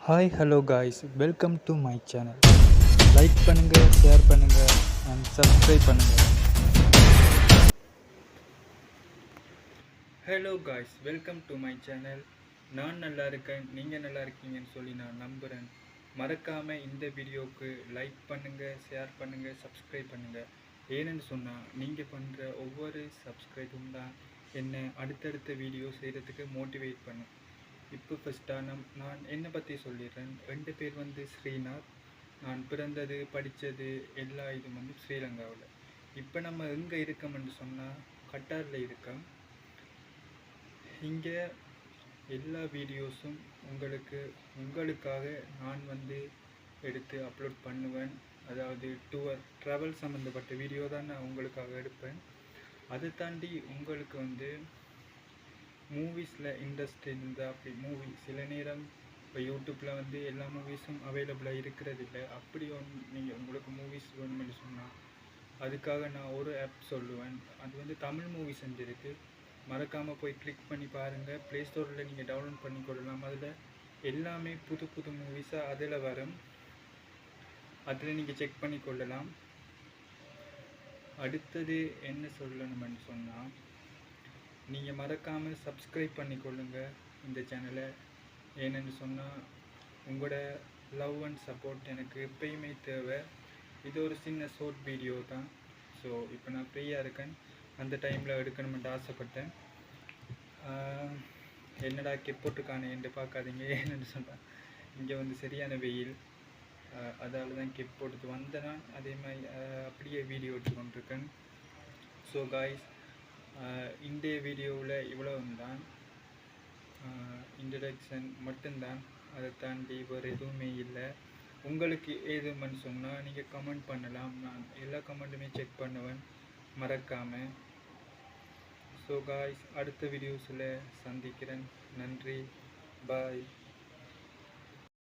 Hi hello guys, welcome to my channel. Like பண்ணுங்கள், share பண்ணுங்கள் and subscribe பண்ணுங்கள். Hello guys, welcome to my channel. நான் நல்லா இருக்கேன், நீங்கள் நல்லா இருக்கீங்கன்னு சொல்லி நான் நம்புகிறேன். மறக்காமல் இந்த வீடியோவுக்கு லைக் பண்ணுங்கள், ஷேர் பண்ணுங்கள், சப்ஸ்கிரைப் பண்ணுங்கள். ஏன்னு சொன்னால் நீங்கள் பண்ணுற ஒவ்வொரு சப்ஸ்கிரைபும் தான் என்னை அடுத்தடுத்த வீடியோ செய்கிறதுக்கு மோட்டிவேட் பண்ணும். இப்போ ஃபஸ்ட்டாக நான் என்னை பற்றி சொல்லிடுறேன். 2 பேர் ஸ்ரீநாத். நான் பிறந்தது படித்தது எல்லா இதுவும் ஸ்ரீலங்காவில். இப்போ நம்ம எங்கே இருக்கோம்னு சொன்னால் கட்டாரில் இருக்கோம். இங்கே எல்லா வீடியோஸும் உங்களுக்காக நான் எடுத்து அப்லோட் பண்ணுவேன். அதாவது ட்ராவல் சம்மந்தப்பட்ட வீடியோ தான் நான் உங்களுக்காக எடுப்பேன். அதை தாண்டி உங்களுக்கு மூவிஸில் இன்ட்ரெஸ்ட் இருந்தால் அப்படி சில நேரம் இப்போ யூடியூப்பில் எல்லா மூவிஸும் அவைலபிளாக இருக்கிறதில்ல. அப்படி நீங்கள் உங்களுக்கு மூவிஸ் வேணும்னு சொன்னால் அதுக்காக நான் ஒரு ஆப் சொல்லுவேன். அது தமிழ் மூவிஸ் இருக்குது. மறக்காமல் போய் கிளிக் பண்ணி பாருங்கள். ப்ளே ஸ்டோரில் நீங்கள் டவுன்லோட் பண்ணி கொள்ளலாம். அதில் எல்லாமே புது புது மூவிஸாக அதில் வரும். அதில் நீங்கள் செக் பண்ணி கொள்ளலாம். அடுத்தது என்ன சொல்லணும்னு சொன்னால், நீங்கள் மறக்காமல் சப்ஸ்கிரைப் பண்ணிக்கொள்ளுங்கள் இந்த சேனலை. ஏன்னு சொன்னால் உங்களோட லவ் அண்ட் சப்போர்ட் எனக்கு எப்பயுமே தேவை. இது ஒரு சின்ன ஷார்ட் வீடியோ தான். ஸோ இப்போ நான் ஃப்ரீயாக இருக்கேன், அந்த டைமில் எடுக்கணுமென்று ஆசைப்பட்டேன். என்னடா கெப்போட்டுக்கான என்று பார்க்காதீங்க. ஏன்னு சொன்னால் இங்கே சரியான வெயில், அதால் தான் கெப் போட்டு வந்தேன். நான் அதே மாதிரி அப்படியே வீடியோ எடுத்துக்கொண்டிருக்கேன். ஸோ காய்ஸ், இந்த வீடியோவில் இவ்வளவு தான், இன்ட்ரடக்ஷன் மட்டும்தான். அதை தாண்டி வேறு எதுவுமே இல்லை. உங்களுக்கு எதுவும்னு சொன்னால் நீங்கள் கமெண்ட் பண்ணலாம். நான் எல்லா கமெண்ட்டுமே செக் பண்ணுவேன், மறக்காமல். ஸோ காய்ஸ், அடுத்த வீடியோஸில் சந்திக்கிறேன். நன்றி, பாய்.